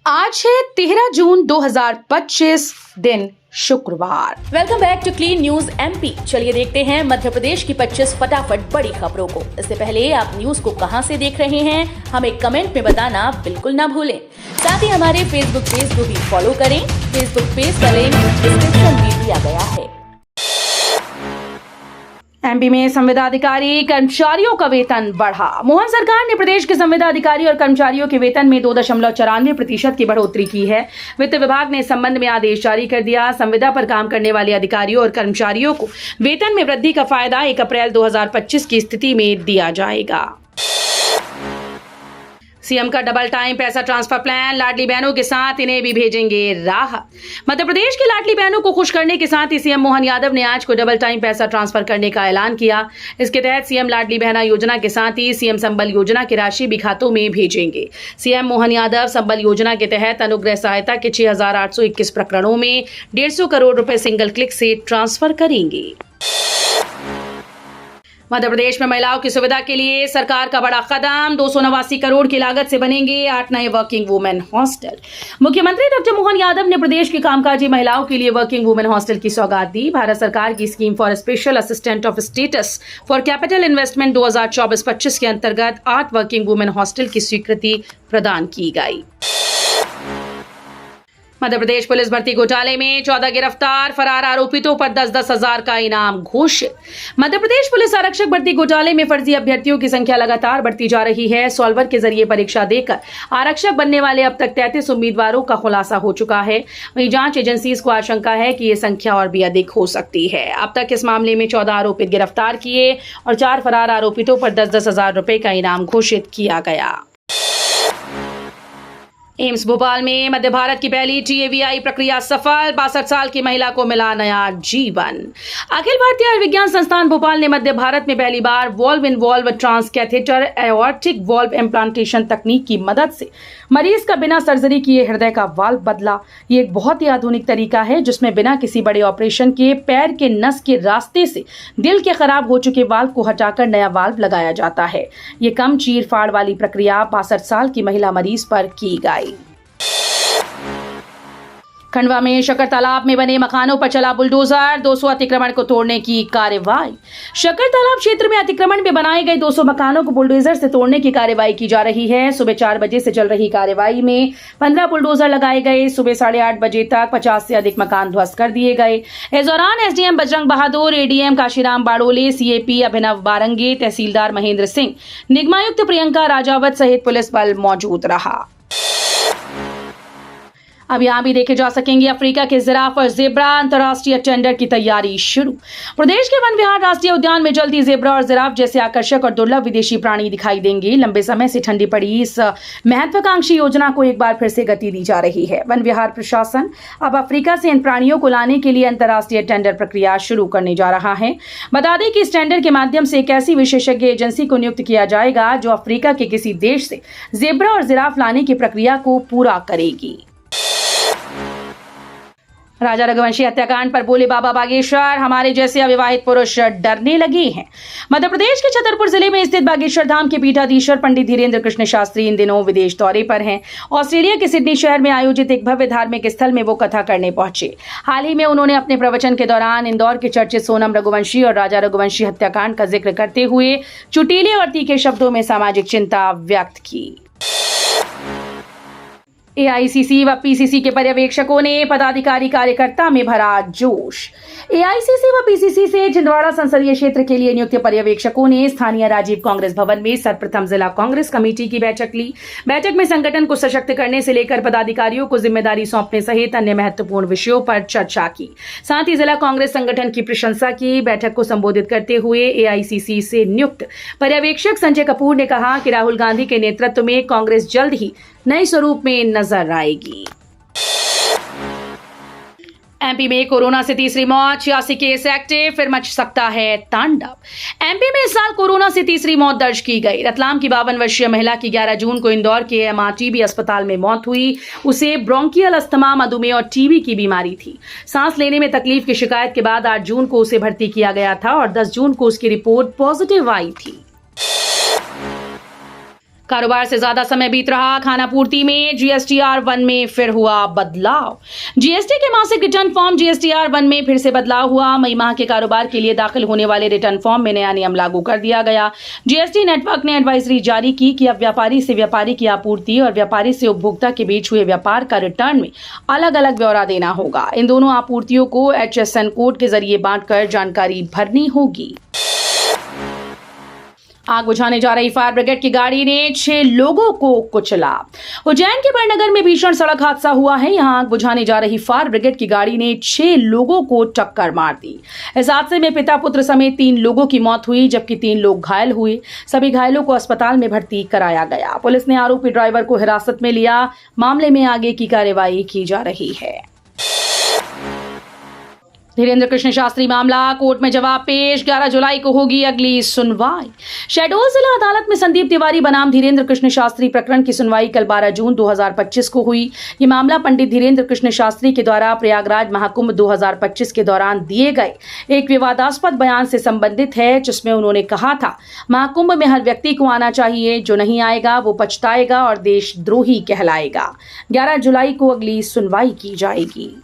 आज है 13 जून 2025 दिन शुक्रवार। Welcome back to clean news MP. चलिए देखते हैं मध्य प्रदेश की 25 फटाफट बड़ी खबरों को। इससे पहले आप न्यूज को कहां से देख रहे हैं हमें कमेंट में बताना बिल्कुल ना भूलें। साथ ही हमारे फेसबुक पेज को भी फॉलो करें। फेसबुक पेज का लिंक डिस्क्रिप्शन में दिया गया है। एमपी में संविदा अधिकारी कर्मचारियों का वेतन बढ़ा। मोहन सरकार ने प्रदेश के संविदा अधिकारी और कर्मचारियों के वेतन में 2.94% की बढ़ोतरी की है। वित्त विभाग ने इस संबंध में आदेश जारी कर दिया। संविदा पर काम करने वाले अधिकारियों और कर्मचारियों को वेतन में वृद्धि का फायदा 1 अप्रैल 2025 की स्थिति में दिया जाएगा। सीएम का डबल टाइम पैसा ट्रांसफर प्लान, लाडली बहनों के साथ इन्हें भी भेजेंगे राहत। मध्य प्रदेश की लाडली बहनों को खुश करने के साथ ही सीएम मोहन यादव ने आज को डबल टाइम पैसा ट्रांसफर करने का ऐलान किया। इसके तहत सीएम लाडली बहना योजना के साथ ही सीएम संबल योजना की राशि भी खातों में भेजेंगे। सीएम मोहन यादव संबल योजना के तहत अनुग्रह सहायता के 6,821 प्रकरणों में 150 करोड़ रुपए सिंगल क्लिक से ट्रांसफर करेंगे। मध्य प्रदेश में महिलाओं की सुविधा के लिए सरकार का बड़ा कदम, 289 करोड़ की लागत से बनेंगे 8 नए वर्किंग वुमेन हॉस्टल। मुख्यमंत्री डॉक्टर मोहन यादव ने प्रदेश की कामकाजी महिलाओं के लिए वर्किंग वुमेन हॉस्टल की सौगात दी। भारत सरकार की scheme for special assistant of status for capital investment 2024-25 के अंतर्गत 8 वर्किंग वुमेन हॉस्टल की स्वीकृति प्रदान की गई। मध्य प्रदेश पुलिस भर्ती घोटाले में 14 गिरफ्तार, फरार आरोपितों पर 10-10 हजार का इनाम घोषित। मध्य प्रदेश पुलिस आरक्षक भर्ती घोटाले में फर्जी अभ्यर्थियों की संख्या लगातार बढ़ती जा रही है। सॉल्वर के जरिए परीक्षा देकर आरक्षक बनने वाले अब तक 33 उम्मीदवारों का खुलासा हो चुका है। वहीं जांच एजेंसीज को आशंका है कि ये संख्या और भी अधिक हो सकती है। अब तक इस मामले में 14 आरोपित गिरफ्तार किए और 4 फरार आरोपितों पर 10-10 हजार रुपए का इनाम घोषित किया गया। एम्स भोपाल में मध्य भारत की पहली TAVI प्रक्रिया सफल, 62 साल की महिला को मिला नया जीवन। अखिल भारतीय आयुर्विज्ञान संस्थान भोपाल ने मध्य भारत में पहली बार valve in valve transcatheter aortic valve implantation तकनीक की मदद से मरीज का बिना सर्जरी किए हृदय का वाल्व बदला। ये एक बहुत ही आधुनिक तरीका है जिसमें बिना किसी बड़े ऑपरेशन के पैर के नस के रास्ते से दिल के खराब हो चुके वाल्व को हटाकर नया वाल्व लगाया जाता है। ये कम चीर फाड़ वाली प्रक्रिया 62 साल की महिला मरीज पर की गई। खंडवा में शक्कर तालाब में बने मकानों पर चला बुलडोजर, 200 अतिक्रमण को तोड़ने की कार्रवाई। शक्कर तालाब क्षेत्र में अतिक्रमण में बनाए गए 200 मकानों को बुलडोजर से तोड़ने की कार्रवाई की जा रही है। सुबह 4 बजे से चल रही कार्रवाई में 15 बुलडोजर लगाए गए। सुबह 8:30 बजे तक 50 से अधिक मकान ध्वस्त कर दिए गए। इस दौरान SDM Bajrang Bahadur, ADM Kashiram बाड़ोले, CAP अभिनव बारंगे, तहसीलदार महेंद्र सिंह, निगमायुक्त प्रियंका राजावत सहित पुलिस बल मौजूद रहा। अब यहां भी देखे जा सकेंगे अफ्रीका के जिराफ और जेब्रा अंतर्राष्ट्रीय टेंडर की तैयारी शुरू। प्रदेश के वन विहार राष्ट्रीय उद्यान में जल्द ही जेब्रा और जिराफ जैसे आकर्षक और दुर्लभ विदेशी प्राणी दिखाई देंगे। लंबे समय से ठंडी पड़ी इस महत्वाकांक्षी योजना को एक बार फिर से गति दी जा रही है। वन विहार प्रशासन अब अफ्रीका से इन प्राणियों को लाने के लिए अंतर्राष्ट्रीय टेंडर प्रक्रिया शुरू करने जा रहा है। बता दें कि इस टेंडर के माध्यम से एक ऐसी विशेषज्ञ एजेंसी को नियुक्त किया जाएगा जो अफ्रीका के किसी देश से जेब्रा और जिराफ लाने की प्रक्रिया को पूरा करेगी। राजा रघुवंशी हत्याकांड पर बोले बाबा बागेश्वर, हमारे जैसे अविवाहित पुरुष डरने लगे हैं। मध्य प्रदेश के छतरपुर जिले में स्थित बागेश्वर धाम के पीठाधीश्वर पंडित धीरेन्द्र कृष्ण शास्त्री इन दिनों विदेश दौरे पर हैं। ऑस्ट्रेलिया के सिडनी शहर में आयोजित एक भव्य धार्मिक स्थल में वो कथा करने पहुंचे। हाल ही में उन्होंने अपने प्रवचन के दौरान इंदौर के चर्चित सोनम रघुवंशी और राजा रघुवंशी हत्याकांड का जिक्र करते हुए चुटीले और तीखे शब्दों में सामाजिक चिंता व्यक्त की। AICC व PCC के पर्यवेक्षकों ने पदाधिकारी कार्यकर्ता में भरा जोश। AICC व PCC से छिंदवाड़ा संसदीय क्षेत्र के लिए नियुक्त पर्यवेक्षकों ने स्थानीय राजीव कांग्रेस भवन में सर्वप्रथम जिला कांग्रेस कमेटी की बैठक ली। बैठक में संगठन को सशक्त करने से लेकर पदाधिकारियों को जिम्मेदारी सौंपने सहित अन्य महत्वपूर्ण विषयों पर चर्चा की। साथ ही जिला कांग्रेस संगठन की प्रशंसा की। बैठक को संबोधित करते हुए AICC से नियुक्त पर्यवेक्षक संजय कपूर ने कहा कि राहुल गांधी के नेतृत्व में कांग्रेस जल्द ही नए स्वरूप में नजर आएगी। एमपी में कोरोना से तीसरी मौत, 86 केस एक्टिव, फिर मच सकता है तांडव। एमपी में इस साल कोरोना से तीसरी मौत दर्ज की गई। रतलाम की 52 वर्षीय महिला की 11 जून को इंदौर के MRTB अस्पताल में मौत हुई। उसे ब्रोंकियल अस्थमा, मधुमेह और टीबी की बीमारी थी। सांस लेने में तकलीफ की शिकायत के बाद 8 जून को उसे भर्ती किया गया था और 10 जून को उसकी रिपोर्ट पॉजिटिव आई थी। कारोबार से ज्यादा समय बीत रहा, खानापूर्ति में जीएसटीआर 1 में फिर हुआ बदलाव। जीएसटी के मासिक रिटर्न फॉर्म जीएसटीआर 1 में फिर से बदलाव हुआ। मई माह के कारोबार के लिए दाखिल होने वाले रिटर्न फॉर्म में नया नियम लागू कर दिया गया। जीएसटी नेटवर्क ने एडवाइजरी जारी की कि अब व्यापारी से व्यापारी की आपूर्ति और व्यापारी से उपभोक्ता के बीच हुए व्यापार का रिटर्न में अलग अलग ब्यौरा देना होगा। इन दोनों आपूर्तियों को HSN कोड के जरिए बांटकर जानकारी भरनी होगी। आग बुझाने जा रही फायर ब्रिगेड की गाड़ी ने 6 लोगों को कुचला। उज्जैन के बड़नगर में भीषण सड़क हादसा हुआ है। यहां आग बुझाने जा रही फायर ब्रिगेड की गाड़ी ने 6 लोगों को टक्कर मार दी। इस हादसे में पिता पुत्र समेत 3 लोगों की मौत हुई, जबकि 3 लोग घायल हुए। सभी घायलों को अस्पताल में भर्ती कराया गया। पुलिस ने आरोपी ड्राइवर को हिरासत में लिया। मामले में आगे की कार्रवाई की जा रही है। धीरेन्द्र कृष्ण शास्त्री मामला, कोर्ट में जवाब पेश। 11 जुलाई को होगी अगली सुनवाई। शहडोल जिला अदालत में संदीप तिवारी बनाम धीरेन्द्र कृष्ण शास्त्री प्रकरण की सुनवाई कल 12 जून 2025 को हुई। ये मामला पंडित धीरेन्द्र कृष्ण शास्त्री के द्वारा प्रयागराज महाकुंभ 2025 के दौरान दिए गए एक विवादास्पद बयान से संबंधित है, जिसमें उन्होंने कहा था, महाकुंभ में हर व्यक्ति को आना चाहिए, जो नहीं आएगा वो पछताएगा और देशद्रोही कहलाएगा। 11 जुलाई को अगली सुनवाई की जाएगी।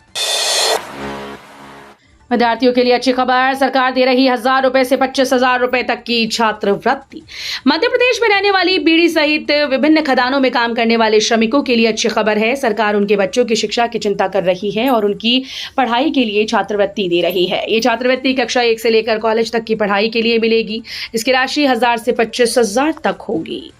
विद्यार्थियों के लिए अच्छी खबर, सरकार दे रही 1,000 रुपए से 25,000 रुपए तक की छात्रवृत्ति। मध्य प्रदेश में रहने वाली बीड़ी सहित विभिन्न खदानों में काम करने वाले श्रमिकों के लिए अच्छी खबर है। सरकार उनके बच्चों की शिक्षा की चिंता कर रही है और उनकी पढ़ाई के लिए छात्रवृत्ति दे रही है। ये छात्रवृत्ति कक्षा 1 से लेकर कॉलेज तक की पढ़ाई के लिए मिलेगी। इसकी राशि 1,000 से 25,000 तक होगी।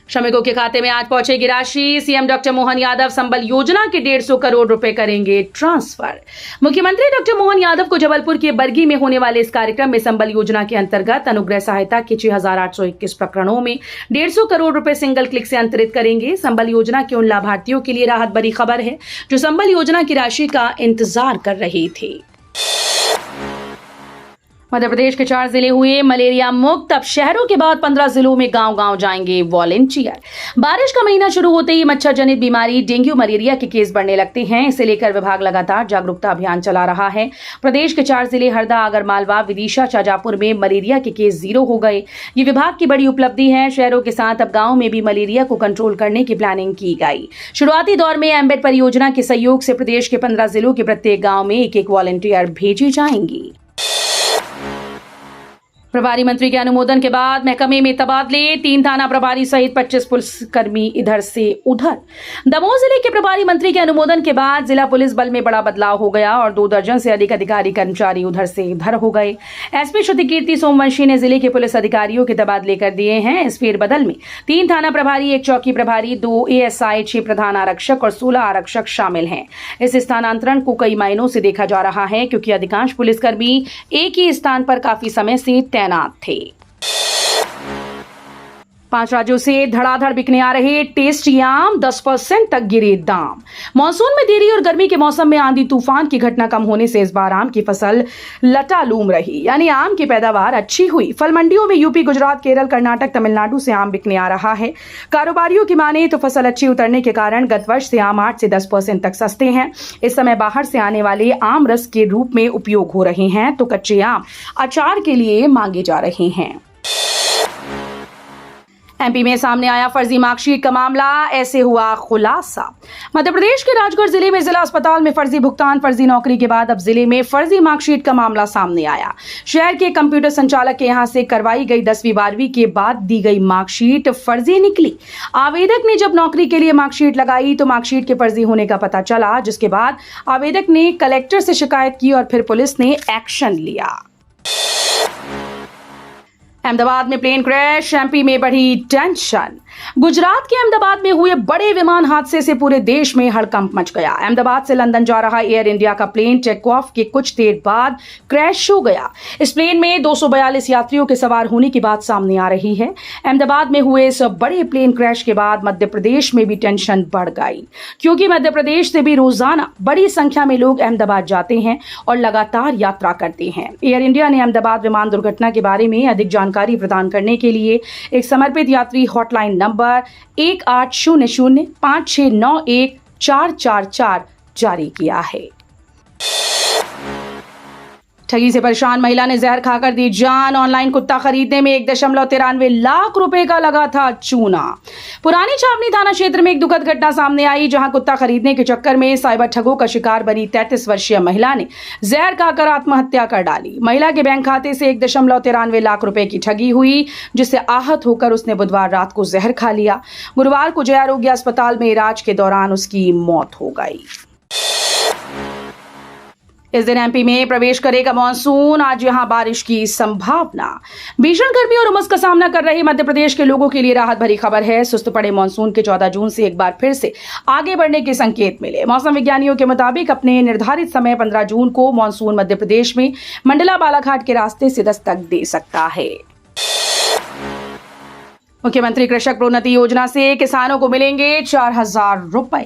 श्रमिकों के खाते में आज पहुंचेगी राशि। सीएम डॉक्टर मोहन यादव संबल योजना के 150 करोड़ रुपए करेंगे ट्रांसफर। मुख्यमंत्री डॉक्टर मोहन यादव को जबलपुर के बरगी में होने वाले इस कार्यक्रम में संबल योजना के अंतर्गत अनुग्रह सहायता के 6,821 प्रकरणों में 150 करोड़ रुपए सिंगल क्लिक से अंतरित करेंगे। संबल योजना के उन लाभार्थियों के लिए राहत भरी खबर है जो संबल योजना की राशि का इंतजार कर रहे थे। मध्य प्रदेश के 4 जिले हुए मलेरिया मुक्त। अब शहरों के बाद 15 जिलों में गांव-गांव जाएंगे वॉलेंटियर। बारिश का महीना शुरू होते ही मच्छर जनित बीमारी डेंगू मलेरिया के केस बढ़ने लगते हैं। इसे लेकर विभाग लगातार जागरूकता अभियान चला रहा है। प्रदेश के 4 जिले हरदा, आगरमालवा, विदिशा, शाजापुर में मलेरिया के केस 0 हो गए। ये विभाग की बड़ी उपलब्धि है। शहरों के साथ अब गाँव में भी मलेरिया को कंट्रोल करने की प्लानिंग की गई। शुरुआती दौर में एम्बेड परियोजना के सहयोग से प्रदेश के 15 जिलों के प्रत्येक गाँव में एक वॉलेंटियर भेजी जाएंगी। प्रभारी मंत्री के अनुमोदन के बाद महकमे में तबादले। 3 थाना प्रभारी सहित 25 पुलिसकर्मी इधर से उधर। दमोह जिले के प्रभारी मंत्री के अनुमोदन के बाद जिला पुलिस बल में बड़ा बदलाव हो गया और 2 दर्जन से अधिक अधिकारी कर्मचारी उधर से इधर हो गए। एसपी श्रुतिकीर्ति सोमवंशी ने जिले के पुलिस अधिकारियों के तबादले कर दिए हैं। इस फेरबदल में 3 थाना प्रभारी, 1 चौकी प्रभारी, 2 ASI, 6 प्रधान आरक्षक और 16 आरक्षक शामिल हैं। इस स्थानांतरण को कई मायनों से देखा जा रहा है, क्योंकि अधिकांश पुलिसकर्मी एक ही स्थान पर काफी समय से तैनात थे। 5 राज्यों से धड़ाधड़ बिकने आ रहे टेस्टी आम, 10% तक गिरे दाम। मानसून में देरी और गर्मी के मौसम में आंधी तूफान की घटना कम होने से इस बार आम की फसल लटालूम रही, यानी आम की पैदावार अच्छी हुई। फल मंडियों में यूपी, गुजरात, केरल, कर्नाटक, तमिलनाडु से आम बिकने आ रहा है। कारोबारियों की माने तो फसल अच्छी उतरने के कारण गत वर्ष से आम 8 से 10% तक सस्ते हैं। इस समय बाहर से आने वाले आम रस के रूप में उपयोग हो रहे हैं, तो कच्चे आम अचार के लिए मांगे जा रहे हैं। एमपी में सामने आया फर्जी मार्कशीट का मामला, ऐसे हुआ खुलासा। मध्य प्रदेश के राजगढ़ जिले में जिला अस्पताल में फर्जी भुगतान, फर्जी नौकरी के बाद अब जिले में फर्जी मार्कशीट का मामला सामने आया। शहर के कंप्यूटर संचालक के यहां से करवाई गई 10वीं 12वीं के बाद दी गई मार्कशीट फर्जी निकली। आवेदक ने जब नौकरी के लिए मार्कशीट लगाई तो मार्कशीट के फर्जी होने का पता चला, जिसके बाद आवेदक ने कलेक्टर से शिकायत की और फिर पुलिस ने एक्शन लिया। अहमदाबाद में प्लेन क्रैश, एमपी में बढ़ी टेंशन। गुजरात के अहमदाबाद में हुए बड़े विमान हादसे से पूरे देश में हड़कंप मच गया। अहमदाबाद से लंदन जा रहा एयर इंडिया का प्लेन टेक ऑफ के कुछ देर बाद क्रैश हो गया। इस प्लेन में 242 यात्रियों के सवार होने की बात सामने आ रही है। अहमदाबाद में हुए इस बड़े प्लेन क्रैश के बाद मध्य प्रदेश में भी टेंशन बढ़ गई, क्योंकि मध्य प्रदेश से भी रोजाना बड़ी संख्या में लोग अहमदाबाद जाते हैं और लगातार यात्रा करते हैं। एयर इंडिया ने अहमदाबाद विमान दुर्घटना के बारे में अधिक जानकारी प्रदान करने के लिए एक समर्पित यात्री हॉटलाइन नंबर 1800-5691-444 जारी किया है। ठगी से परेशान महिला ने जहर खाकर दी जान। ऑनलाइन कुत्ता खरीदने में 1.93 लाख रुपए का लगा था चूना। पुरानी छावनी थाना क्षेत्र में एक दुखद घटना सामने आई, जहां कुत्ता खरीदने के चक्कर में साइबर ठगों का शिकार बनी 33 वर्षीय महिला ने जहर खाकर आत्महत्या कर डाली। महिला के बैंक खाते से 1.93 लाख रुपए की ठगी हुई, जिससे आहत होकर उसने बुधवार रात को जहर खा लिया। गुरुवार को जय आरोग्य अस्पताल में इलाज के दौरान उसकी मौत हो गई। इस दिन एमपी में प्रवेश करेगा मानसून। आज यहां बारिश की संभावना। भीषण गर्मी और उमस का सामना कर रहे मध्य प्रदेश के लोगों के लिए राहत भरी खबर है। सुस्त पड़े मानसून के 14 जून से एक बार फिर से आगे बढ़ने के संकेत मिले। मौसम विज्ञानियों के मुताबिक अपने निर्धारित समय 15 जून को मानसून मध्य प्रदेश में मंडला बालाघाट के रास्ते से दस्तक दे सकता है। मुख्यमंत्री कृषक प्रोन्नति योजना से किसानों को मिलेंगे 4,000 रुपए।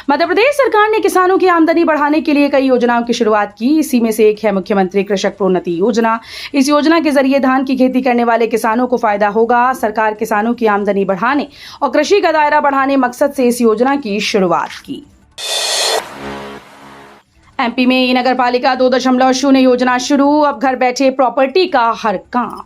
मध्य प्रदेश सरकार ने किसानों की आमदनी बढ़ाने के लिए कई योजनाओं की शुरुआत की। इसी में से एक है मुख्यमंत्री कृषक प्रोन्नति योजना। इस योजना के जरिए धान की खेती करने वाले किसानों को फायदा होगा। सरकार किसानों की आमदनी बढ़ाने और कृषि का दायरा बढ़ाने मकसद से इस योजना की शुरुआत की। एमपी में ई नगर पालिका 2.0 योजना शुरू। अब घर बैठे प्रॉपर्टी का हर काम।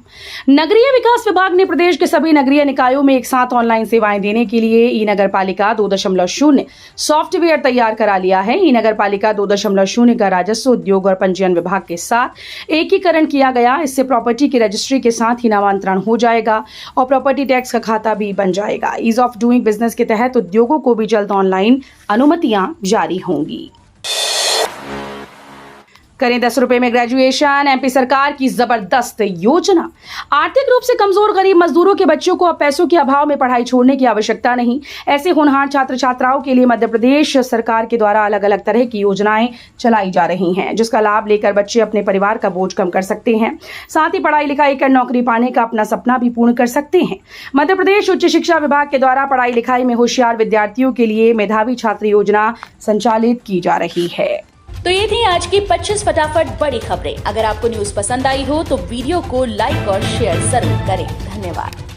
नगरीय विकास विभाग ने प्रदेश के सभी नगरीय निकायों में एक साथ ऑनलाइन सेवाएं देने के लिए ई नगर पालिका 2.0 सॉफ्टवेयर तैयार करा लिया है। ई नगर पालिका 2.0 का राजस्व, उद्योग और पंजीयन विभाग के साथ एकीकरण किया गया। इससे प्रॉपर्टी की रजिस्ट्री के साथ ही नामांतरण हो जाएगा और प्रॉपर्टी टैक्स का खाता भी बन जाएगा। ईज ऑफ डूइंग बिजनेस के तहत उद्योगों को भी जल्द ऑनलाइन अनुमतियां जारी होंगी। करें 10 रुपए में ग्रेजुएशन। एमपी सरकार की जबरदस्त योजना। आर्थिक रूप से कमजोर गरीब मजदूरों के बच्चों को अब पैसों के अभाव में पढ़ाई छोड़ने की आवश्यकता नहीं। ऐसे होनहार छात्र छात्राओं के लिए मध्य प्रदेश सरकार के द्वारा अलग अलग तरह की योजनाएं चलाई जा रही हैं, जिसका लाभ लेकर बच्चे अपने परिवार का बोझ कम कर सकते हैं। साथ ही पढ़ाई लिखाई कर नौकरी पाने का अपना सपना भी पूर्ण कर सकते हैं। मध्य प्रदेश उच्च शिक्षा विभाग के द्वारा पढ़ाई लिखाई में होशियार विद्यार्थियों के लिए मेधावी छात्र योजना संचालित की जा रही है। तो ये थी आज की 25 फटाफट बड़ी खबरें। अगर आपको न्यूज पसंद आई हो तो वीडियो को लाइक और शेयर जरूर करें। धन्यवाद।